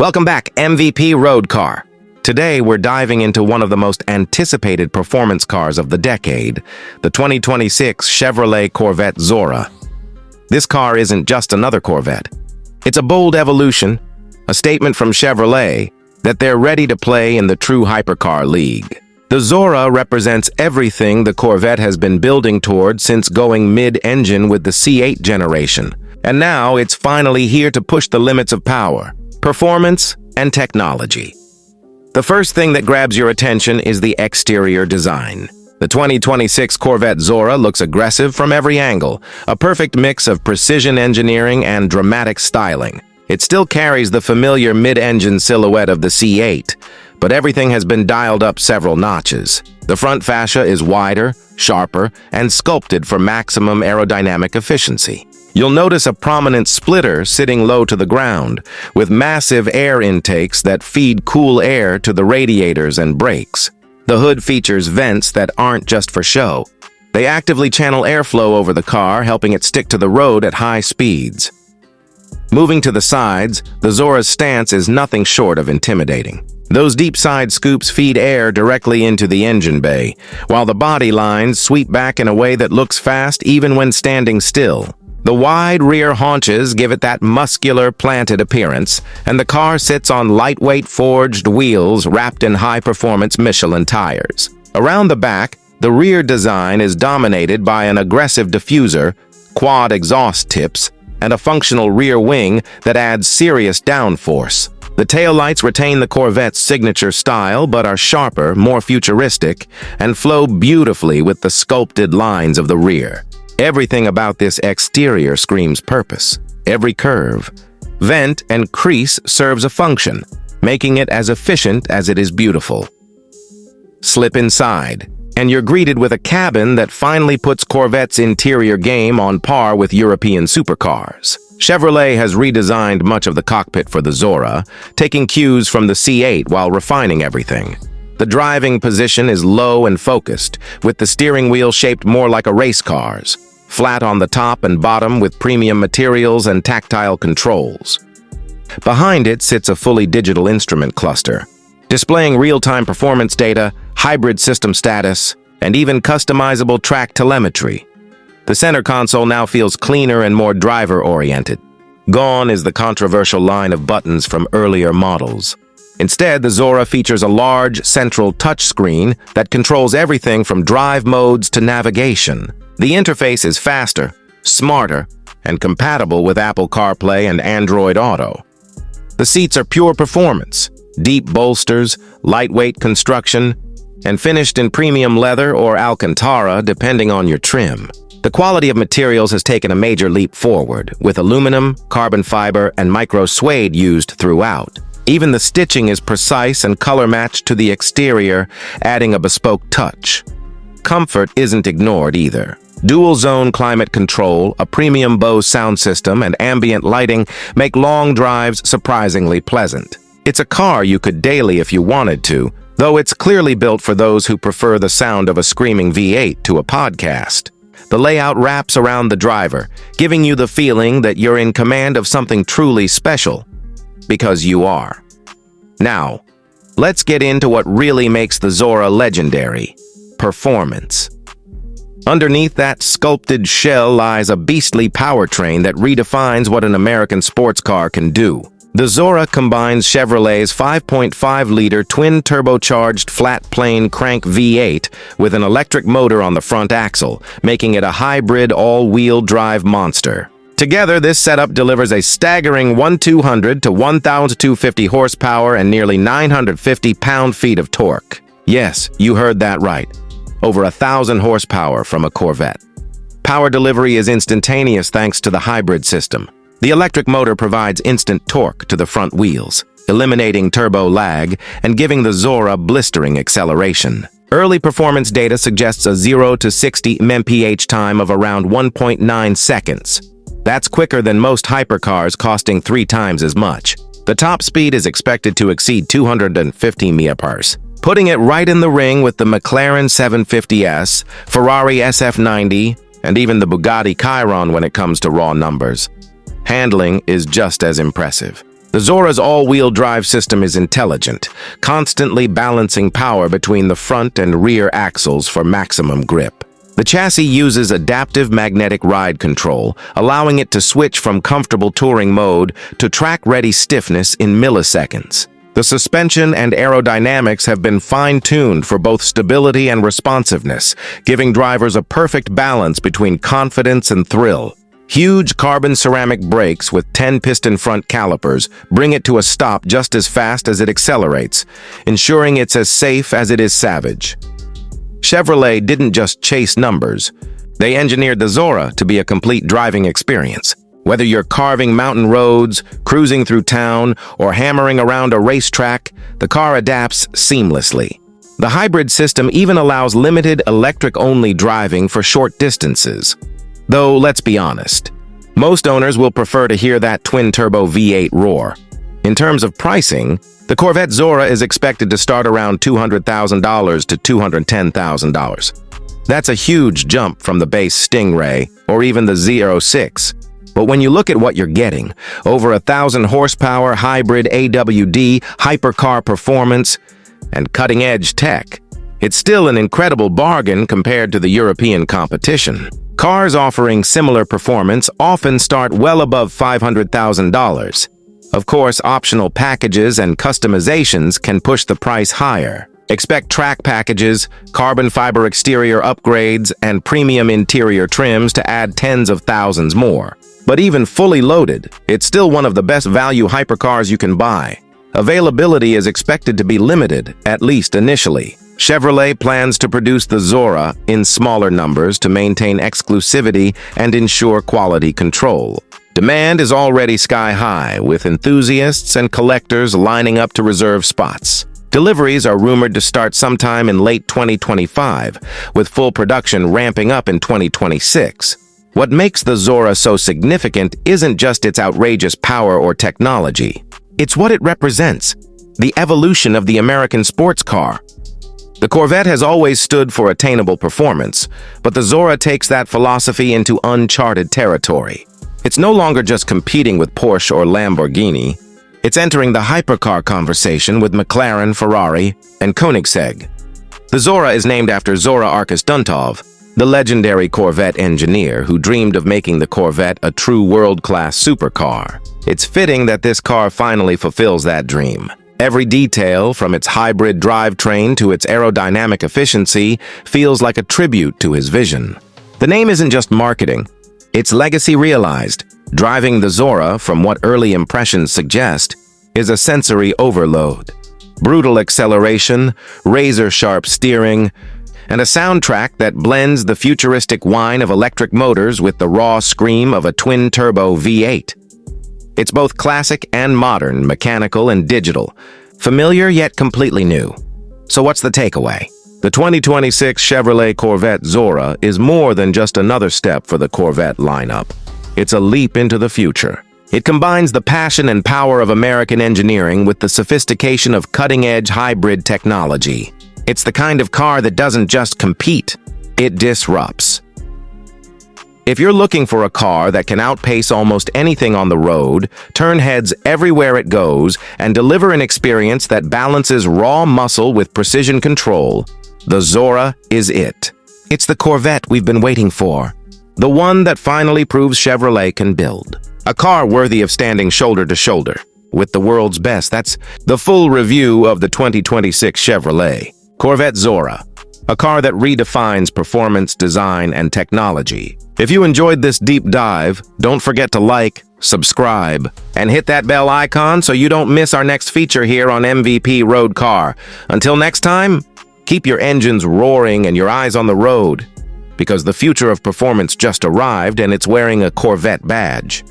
Welcome back, MVP Road Car. Today, we're diving into one of the most anticipated performance cars of the decade, the 2026 Chevrolet Corvette Zora. This car isn't just another Corvette. It's a bold evolution, a statement from Chevrolet that they're ready to play in the true hypercar league. The Zora represents everything the Corvette has been building toward since going mid-engine with the C8 generation. And now it's finally here to push the limits of power, performance, and technology. The first thing that grabs your attention is the exterior design. The 2026 Corvette Zora looks aggressive from every angle, a perfect mix of precision engineering and dramatic styling. It still carries the familiar mid-engine silhouette of the C8, but everything has been dialed up several notches. The front fascia is wider, sharper, and sculpted for maximum aerodynamic efficiency. You'll notice a prominent splitter sitting low to the ground, with massive air intakes that feed cool air to the radiators and brakes. The hood features vents that aren't just for show. They actively channel airflow over the car, helping it stick to the road at high speeds. Moving to the sides, the Zora's stance is nothing short of intimidating. Those deep side scoops feed air directly into the engine bay, while the body lines sweep back in a way that looks fast even when standing still. The wide rear haunches give it that muscular, planted appearance, and the car sits on lightweight forged wheels wrapped in high-performance Michelin tires. Around the back, the rear design is dominated by an aggressive diffuser, quad exhaust tips, and a functional rear wing that adds serious downforce. The taillights retain the Corvette's signature style but are sharper, more futuristic, and flow beautifully with the sculpted lines of the rear. Everything about this exterior screams purpose. Every curve, vent, and crease serves a function, making it as efficient as it is beautiful. Slip inside, and you're greeted with a cabin that finally puts Corvette's interior game on par with European supercars. Chevrolet has redesigned much of the cockpit for the Zora, taking cues from the C8 while refining everything. The driving position is low and focused, with the steering wheel shaped more like a race car's, flat on the top and bottom with premium materials and tactile controls. Behind it sits a fully digital instrument cluster, displaying real-time performance data, hybrid system status, and even customizable track telemetry. The center console now feels cleaner and more driver-oriented. Gone is the controversial line of buttons from earlier models. Instead, the Zora features a large, central touchscreen that controls everything from drive modes to navigation. The interface is faster, smarter, and compatible with Apple CarPlay and Android Auto. The seats are pure performance, deep bolsters, lightweight construction, and finished in premium leather or Alcantara depending on your trim. The quality of materials has taken a major leap forward, with aluminum, carbon fiber, and micro suede used throughout. Even the stitching is precise and color-matched to the exterior, adding a bespoke touch. Comfort isn't ignored either. Dual-zone climate control, a premium Bose sound system, and ambient lighting make long drives surprisingly pleasant. It's a car you could daily if you wanted to, though it's clearly built for those who prefer the sound of a screaming V8 to a podcast. The layout wraps around the driver, giving you the feeling that you're in command of something truly special. Because you are. Now, let's get into what really makes the Zora legendary: performance. Underneath that sculpted shell lies a beastly powertrain that redefines what an American sports car can do. The Zora combines Chevrolet's 5.5-liter twin-turbocharged flat-plane crank V8 with an electric motor on the front axle, making it a hybrid all-wheel drive monster. Together, this setup delivers a staggering 1,200 to 1,250 horsepower and nearly 950 pound-feet of torque. Yes, you heard that right. Over 1,000 horsepower from a Corvette. Power delivery is instantaneous thanks to the hybrid system. The electric motor provides instant torque to the front wheels, eliminating turbo lag and giving the Zora blistering acceleration. Early performance data suggests a 0 to 60 mph time of around 1.9 seconds. That's quicker than most hypercars, costing 3 times as much. The top speed is expected to exceed 250 mph, putting it right in the ring with the McLaren 750S, Ferrari SF90, and even the Bugatti Chiron when it comes to raw numbers. Handling is just as impressive. The Zora's all-wheel drive system is intelligent, constantly balancing power between the front and rear axles for maximum grip. The chassis uses adaptive magnetic ride control, allowing it to switch from comfortable touring mode to track-ready stiffness in milliseconds. The suspension and aerodynamics have been fine-tuned for both stability and responsiveness, giving drivers a perfect balance between confidence and thrill. Huge carbon ceramic brakes with 10-piston front calipers bring it to a stop just as fast as it accelerates, ensuring it's as safe as it is savage. Chevrolet didn't just chase numbers. They engineered the Zora to be a complete driving experience. Whether you're carving mountain roads, cruising through town, or hammering around a racetrack, the car adapts seamlessly. The hybrid system even allows limited electric-only driving for short distances. Though, let's be honest, most owners will prefer to hear that twin-turbo V8 roar. In terms of pricing, the Corvette Zora is expected to start around $200,000 to $210,000. That's a huge jump from the base Stingray or even the Zora C8. But when you look at what you're getting, over 1,000 horsepower hybrid AWD, hypercar performance, and cutting-edge tech, it's still an incredible bargain compared to the European competition. Cars offering similar performance often start well above $500,000. Of course, optional packages and customizations can push the price higher. Expect track packages, carbon fiber exterior upgrades, and premium interior trims to add tens of thousands more. But even fully loaded, it's still one of the best value hypercars you can buy. Availability is expected to be limited, at least initially. Chevrolet plans to produce the Zora in smaller numbers to maintain exclusivity and ensure quality control. Demand is already sky-high, with enthusiasts and collectors lining up to reserve spots. Deliveries are rumored to start sometime in late 2025, with full production ramping up in 2026. What makes the Zora so significant isn't just its outrageous power or technology. It's what it represents, the evolution of the American sports car. The Corvette has always stood for attainable performance, but the Zora takes that philosophy into uncharted territory. It's no longer just competing with Porsche or Lamborghini. It's entering the hypercar conversation with McLaren, Ferrari, and Koenigsegg. The Zora is named after Zora Duntov, the legendary Corvette engineer who dreamed of making the Corvette a true world-class supercar. It's fitting that this car finally fulfills that dream. Every detail, from its hybrid drivetrain to its aerodynamic efficiency, feels like a tribute to his vision. The name isn't just marketing. It's legacy realized. Driving the Zora, from what early impressions suggest, is a sensory overload. Brutal acceleration, razor-sharp steering, and a soundtrack that blends the futuristic whine of electric motors with the raw scream of a twin-turbo V8. It's both classic and modern, mechanical and digital, familiar yet completely new. So what's the takeaway? The 2026 Chevrolet Corvette Zora is more than just another step for the Corvette lineup. It's a leap into the future. It combines the passion and power of American engineering with the sophistication of cutting-edge hybrid technology. It's the kind of car that doesn't just compete, it disrupts. If you're looking for a car that can outpace almost anything on the road, turn heads everywhere it goes, and deliver an experience that balances raw muscle with precision control, the Zora is it. It's the Corvette we've been waiting for. The one that finally proves Chevrolet can build. A car worthy of standing shoulder to shoulder with the world's best. That's the full review of the 2026 Chevrolet Corvette Zora, a car that redefines performance, design, and technology. If you enjoyed this deep dive, don't forget to like, subscribe, and hit that bell icon so you don't miss our next feature here on MVP Road Car. Until next time, keep your engines roaring and your eyes on the road, because the future of performance just arrived and it's wearing a Corvette badge.